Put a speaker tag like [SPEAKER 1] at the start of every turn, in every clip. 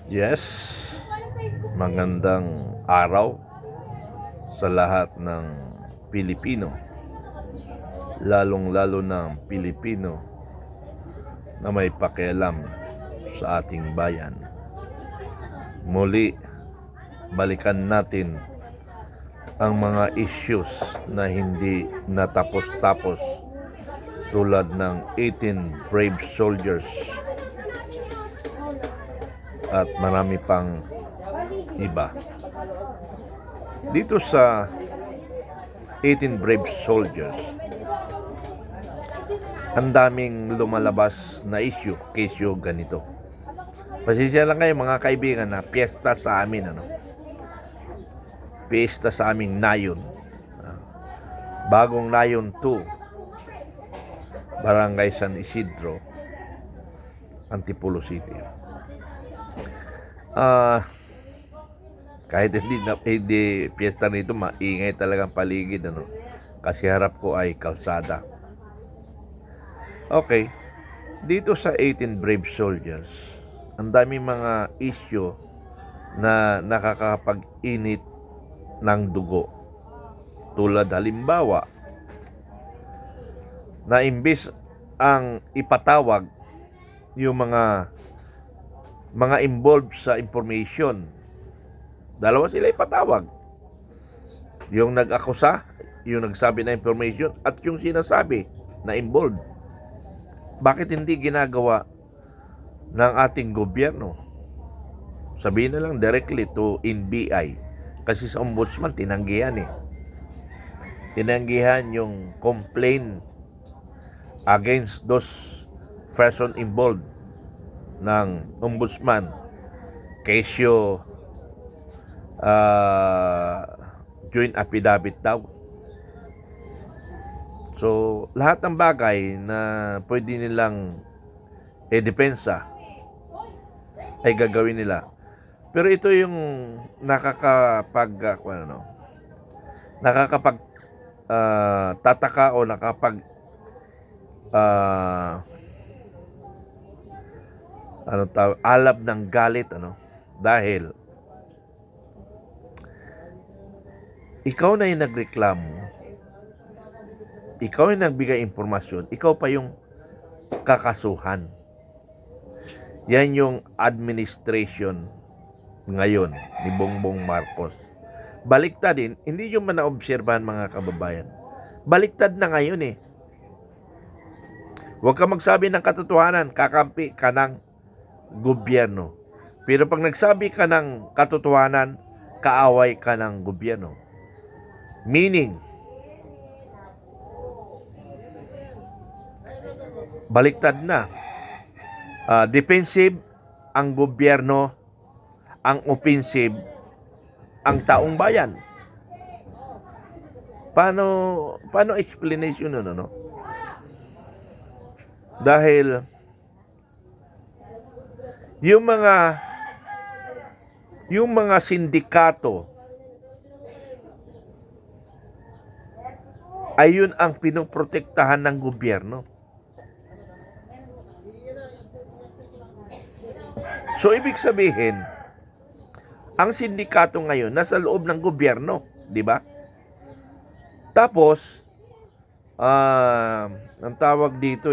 [SPEAKER 1] Yes, magandang araw sa lahat ng Pilipino, lalong-lalo ng Pilipino na may pakialam sa ating bayan. Muli, balikan natin ang mga issues na hindi natapos-tapos tulad ng 18 brave soldiers at marami pang iba. Dito sa 18 brave soldiers, ang daming lumalabas na kesyo ganito. Pasensya lang kayo mga kaibigan na piyesta sa amin, piyesta sa aming Nayon. Bagong Nayon 2, Barangay San Isidro, Antipolo City. Kahit hindi piyesta nito, maingay talagang paligid, kasi harap ko ay kalsada. Okay, dito sa 18 brave soldiers, ang daming mga issue na nakakapag-init ng dugo. Tulad halimbawa, na imbis ang ipatawag yung mga involved sa information, dalawa sila ipatawag. Yung nag-akusa, yung nagsabi na information, at yung sinasabi na involved. Bakit hindi ginagawa ng ating gobyerno? Sabihin na lang directly to NBI. Kasi sa ombudsman, tinanggihan Tinanggihan yung complaint against those person involved ng ombudsman. Kesyo joint affidavit daw. So, lahat ng bagay na pwede nilang depensa ay gagawin nila. Pero ito yung tataka o alab ng galit, dahil ikaw na yung nagreklamo, ikaw yung nagbigay impormasyon, ikaw pa yung kakasuhan. Yan yung administration ngayon ni Bongbong Marcos. Baliktad din, hindi yung manaobserbahan mga kababayan. Baliktad na ngayon Huwag ka magsabi ng katotohanan, kakampi ka ng gobyerno. Pero pag nagsabi ka ng katotohanan, kaaway ka ng gobyerno. Meaning, baliktad na. Defensive ang gobyerno, ang offensive ang taong bayan. Paano explanation nun, Dahil yung mga sindikato ayun ang pinoprotektahan ng gobyerno. So, ibig sabihin, ang sindikato ngayon nasa loob ng gobyerno, di ba? Tapos, ang tawag dito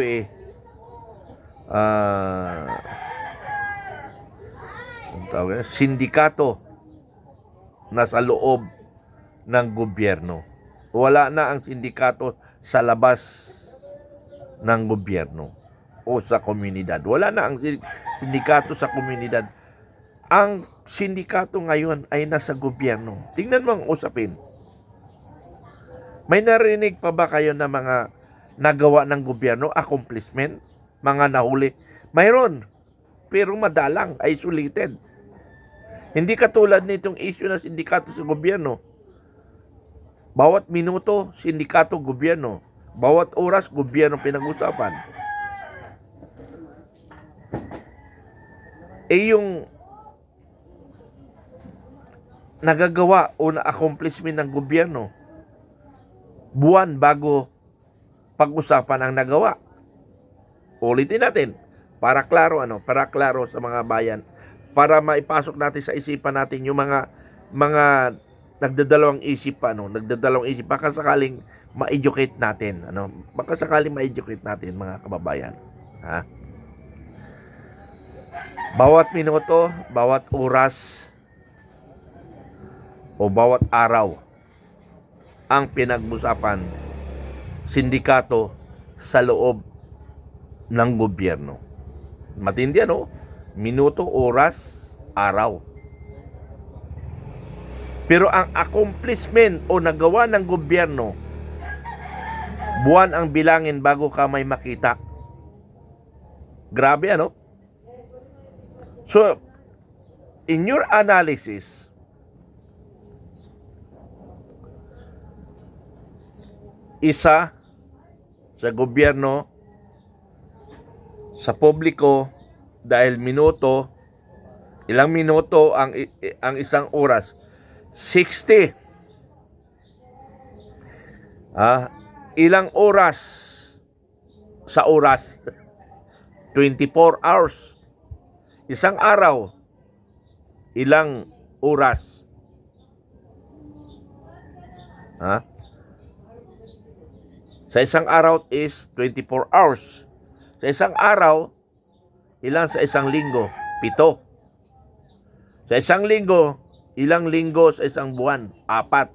[SPEAKER 1] sindikato nasa loob ng gobyerno. Wala na ang sindikato sa labas ng gobyerno o sa komunidad. Wala na ang sindikato sa komunidad. Ang sindikato ngayon ay nasa gobyerno. Tingnan mo ang usapin. May narinig pa ba kayo na mga nagawa ng gobyerno, accomplishment, mga nahuli? Mayroon, pero madalang, isolated. Hindi katulad nitong issue na sindikato sa gobyerno. Bawat minuto, sindikato, gobyerno. Bawat oras, gobyerno pinag-usapan. Yung nagagawa o na-accomplishment ng gobyerno, buwan bago pag-usapan ang nagawa. Ulitin natin para klaro sa mga bayan, para maipasok natin sa isipan natin yung mga nagdadalawang isip pa, nagdadalawang isip, baka sakaling ma-educate natin, baka sakaling ma-educate natin, mga kababayan, ha? Bawat minuto, bawat oras, o bawat araw ang pinag-usapan sindikato sa loob ng gobyerno. Matindi, minuto, oras, araw. Pero ang accomplishment o nagawa ng gobyerno, buwan ang bilangin bago ka may makita. Grabe, So, in your analysis, isa sa gobyerno, sa publiko, dahil minuto, ilang minuto ang isang oras, 60. Ilang oras sa oras? 24 hours. Isang araw, ilang oras? Sa isang araw is 24 hours. Sa isang araw, ilang sa isang linggo? 7. Sa isang linggo, ilang linggo sa isang buwan? 4.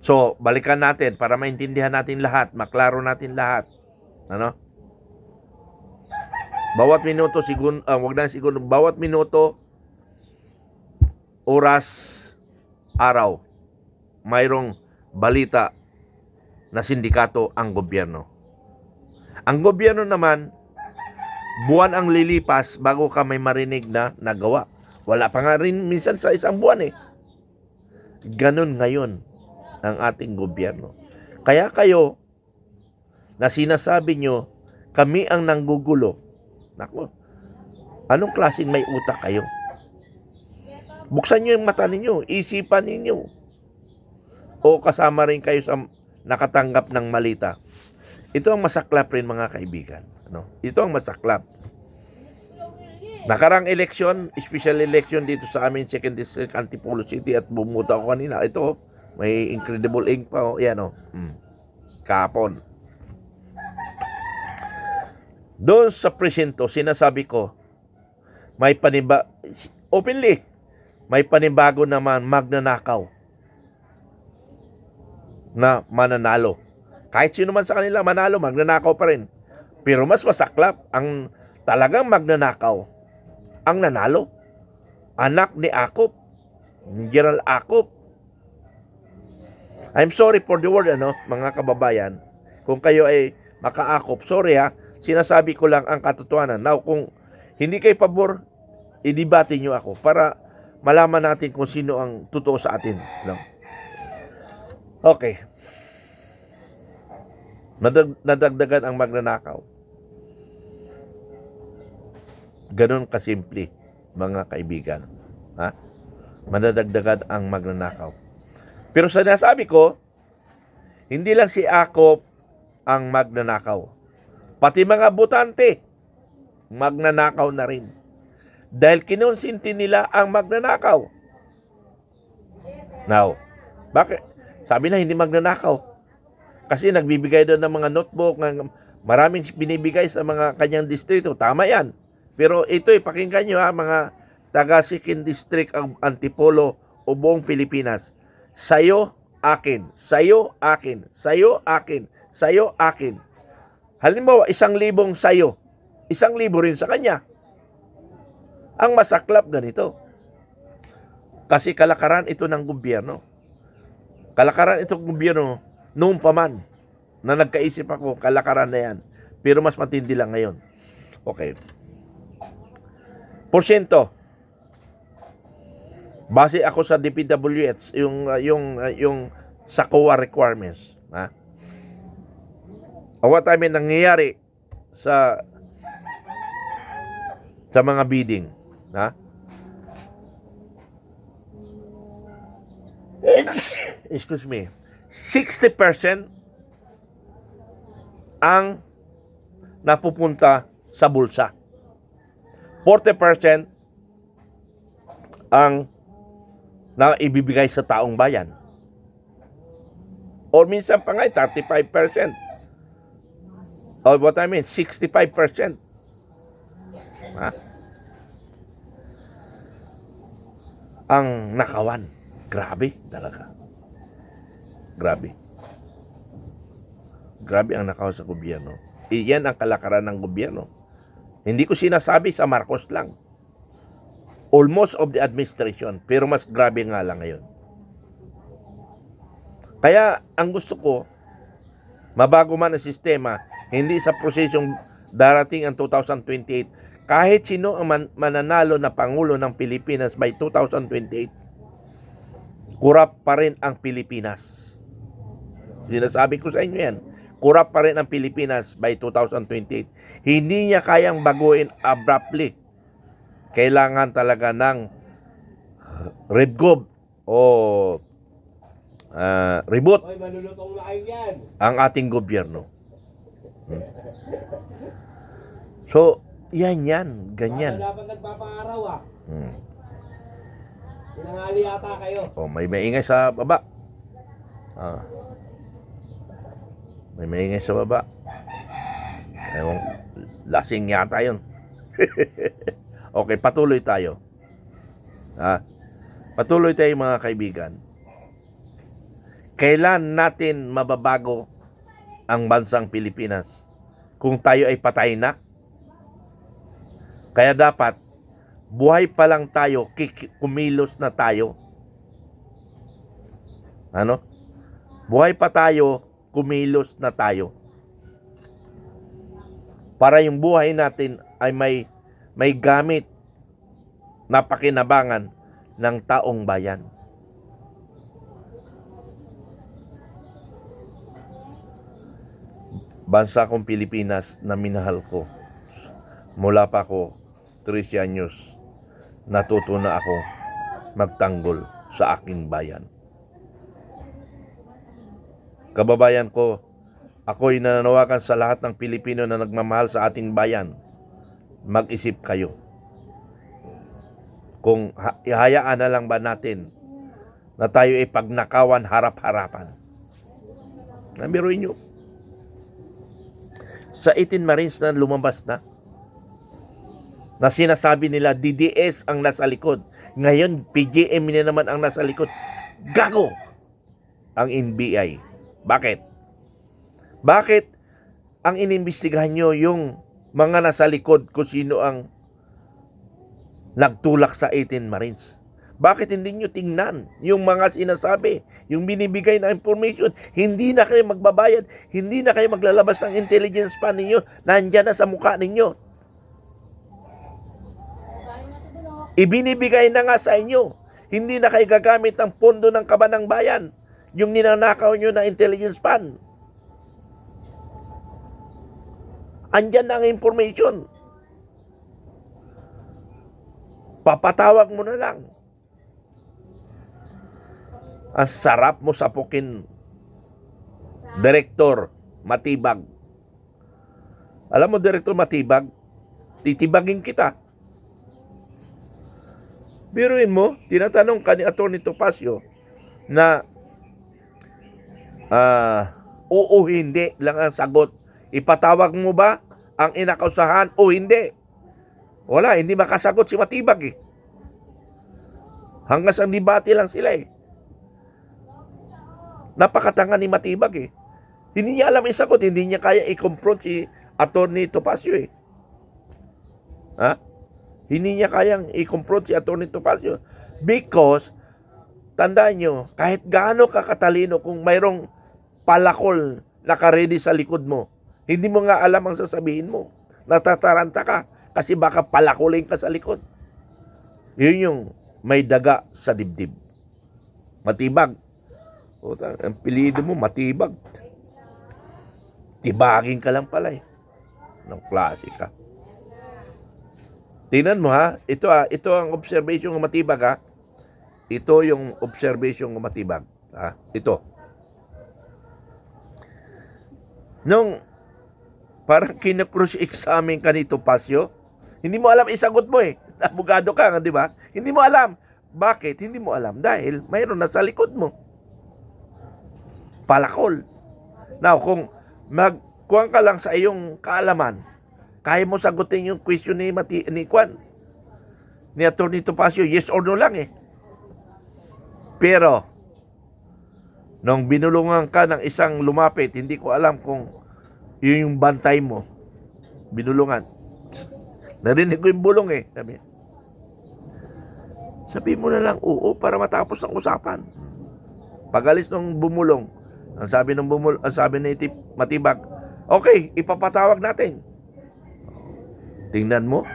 [SPEAKER 1] So, balikan natin para maintindihan natin lahat, maklaro natin lahat. Bawat minuto, bawat minuto, oras, araw, mayroong balita na sindikato ang gobyerno. Ang gobyerno naman, buwan ang lilipas bago ka may marinig na nagawa. Wala pa nga rin minsan sa isang buwan Ganon ngayon ang ating gobyerno. Kaya kayo, na sinasabi nyo, kami ang nanggugulo. Nako, anong klaseng may utak kayo? Buksan nyo yung mata ninyo, isipan ninyo. O kasama rin kayo sa nakatanggap ng malita. Ito ang masaklap rin, mga kaibigan. Ito ang masaklap. Nakarang eleksyon, special election dito sa amin, 2nd District, Antipolo City, at bumuta ko kanina. Ito, may incredible ink pa. Yan, kahapon. Doon sa presinto, sinasabi ko, openly, may panibago naman magnanakaw na mananalo. Kahit sino man sa kanila manalo, magnanakaw pa rin. Pero mas masaklap ang talagang magnanakaw ang nanalo. Anak ni Akop, ni General Akop. I'm sorry for the word, mga kababayan. Kung kayo ay makaakop, sorry sinasabi ko lang ang katotohanan. Now, kung hindi kayo pabor, idibati nyo ako para malaman natin kung sino ang totoo sa atin. Okay. Nadagdagan ang magnanakaw. Ganon kasimple, mga kaibigan. Madadagdagan ang magnanakaw. Pero sinasabi ko, hindi lang si Akop ang magnanakaw. Pati mga botante, magnanakaw na rin. Dahil kinonsinti nila ang magnanakaw. Now, bakit? Sabi na hindi magnanakaw. Kasi nagbibigay doon ng mga notebook, maraming binibigay sa mga kanyang distrito. Tama yan. Pero ito'y pakinggan nyo mga taga 2nd District ang Antipolo o buong Pilipinas. Sayo, akin. Sayo, akin. Sayo, akin. Sayo, akin. Halimbawa, 1,000 sayo. 1,000 rin sa kanya. Ang masaklap ganito. Kasi kalakaran ito ng gobyerno. Kalakaran itong gobyerno noong pa man na nagkaisip ako, kalakaran na yan. Pero mas matindi lang ngayon. Okay. Porsyento. Base ako sa DPWH, yung sa COA requirements. What time nangyayari sa mga bidding. Excuse me. 60% ang napupunta sa bulsa. 40% ang na ibibigay sa taong bayan. Or minsan pa nga 35%. Or what I mean, 65%. Ha? Ang nakawan. Grabe talaga. Grabe. Grabe ang nakawan sa gobyerno. Iyan ang kalakaran ng gobyerno. Hindi ko sinasabi sa Marcos lang. Almost of the administration. Pero mas grabe nga lang ngayon. Kaya ang gusto ko, mabago man ang sistema, hindi sa prosesong darating ang 2028, kahit sino ang mananalo na Pangulo ng Pilipinas by 2028, kurap pa rin ang Pilipinas. Sinasabi ko sa inyo yan, kurap pa rin ang Pilipinas by 2028. Hindi niya kayang baguhin abruptly. Kailangan talaga ng revgob o reboot ang ating gobyerno. So, yan, ganyan.
[SPEAKER 2] Dapat nagpapaaraw Pinangali yata kayo.
[SPEAKER 1] May maingay sa baba. May maingay sa baba. Ewan, lasing yata yun. Okay, patuloy tayo. Patuloy tayo mga kaibigan. Kailan natin mababago ang bansang Pilipinas kung tayo ay patay na? Kaya dapat, buhay pa lang tayo, kumilos na tayo. Ano? Buhay pa tayo, kumilos na tayo. Para yung buhay natin ay may gamit na pakinabangan ng taong bayan. Bansa kong Pilipinas na minahal ko. Mula pa ako 13 anyos, natuto na ako magtanggol sa aking bayan. Kababayan ko, ako'y nananawagan sa lahat ng Pilipino na nagmamahal sa ating bayan. Mag-isip kayo. Kung ihayaan na lang ba natin na tayo ay pagnakawan harap-harapan. Nabiruin nyo. Sa 18 Marines na lumabas na sinasabi nila DDS ang nasa likod. Ngayon, PGM na naman ang nasa likod. Gago ang NBI. Bakit? Bakit ang inimbestigahan nyo yung mga nasa likod kung sino ang nagtulak sa 18 Marines? Bakit hindi nyo tingnan yung mga sinasabi, yung binibigay na information? Hindi na kayo magbabayad, hindi na kayo maglalabas ng intelligence pa ninyo, nandyan na sa mukha ninyo. Ibinibigay na nga sa inyo, hindi na kayo gagamit ng pondo ng kaban ng bayan, yung ninanakaw nyo na intelligence pan. Andyan na ang information. Papatawag mo na lang. Ang sarap mo sapukin, Direktor Matibag. Alam mo, Direktor Matibag, titibagin kita. Biruin mo, tinatanong ka ni Atty. Topacio na oo, hindi lang ang sagot. Ipatawag mo ba ang inakausahan o hindi? Wala, hindi makasagot si Matibag eh. Hanggang sa debate lang sila eh. Napakatanga ni Matibag eh. Hindi niya alam isagot, hindi niya kaya i-confront si Atty. Topacio eh. Hindi niya kayang i-confront si Atty. Topacio. Because, tandaan nyo, kahit gaano kakatalino kung mayroong palakol nakaredy sa likod mo, hindi mo nga alam ang sasabihin mo. Natataranta ka kasi baka palakulin ka sa likod. Yun yung may daga sa dibdib. Matibag. Ang pilido mo, Matibag. Tibagin ka lang pala eh. Ng klase ka. Tingnan mo ha. Ito ang observation ng Matibag ha. Ito yung observation ng Matibag. Ha? Ito. Nung parang kinakrush examine ka ni Topacio, Hindi mo alam, isagot mo eh. Abogado ka nga, di ba? Hindi mo alam. Bakit? Hindi mo alam. Dahil mayroon na sa likod mo. Palakol. Now, kung magkuhan ka lang sa iyong kaalaman, kaya mo sagutin yung question ni Kwan, ni Atty. Topacio, yes or no lang eh. Pero, nung binulungan ka ng isang lumapit, hindi ko alam kung yun yung bantay mo. Binulungan. Narinig ko yung bulong eh. Sabi mo na lang, oo, para matapos ang usapan. Pag-alis nung bumulong, ang sabi ni Matibag, okay, ipapatawag natin. Tingnan mo.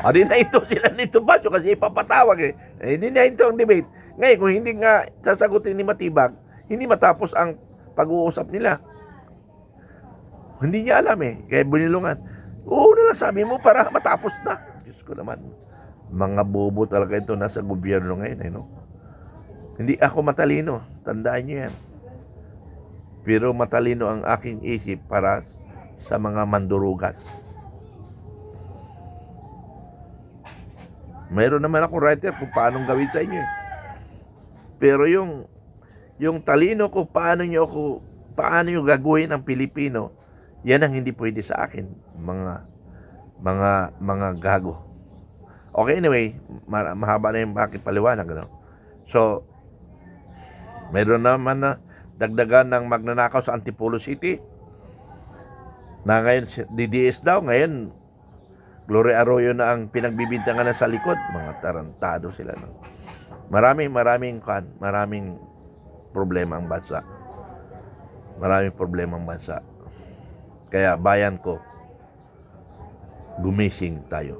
[SPEAKER 1] Di na ito sila nito Basyo kasi ipapatawag eh. Hindi na ito ang debate. Ngayon, kung hindi nga sasagutin ni Matibag, hindi matapos ang pag-uusap nila. Hindi niya alam eh. Kaya binilungan. Oo na lang sabi mo para matapos na. Diyos ko naman. Mga bobo talaga ito nasa gobyerno ngayon eh, no? Hindi ako matalino. Tandaan niyo yan. Pero matalino ang aking isip para sa mga mandurugas. Mayroon naman ako writer kung paano gawin sa inyo eh. Pero yung talino ko, paano nyo gagawin ang Pilipino, yan ang hindi pwede sa akin, mga gago. Okay, anyway, mahaba na yung aking paliwanag, no? So, mayroon naman na dagdagan ng magnanakaw sa Antipolo City, na ngayon, DDS daw, ngayon, Gloria Arroyo na ang pinagbibintangan na sa likod. Mga tarantado sila, no? Maraming problema ang bansa. Maraming problema ang bansa. Kaya bayan ko, gumising tayo.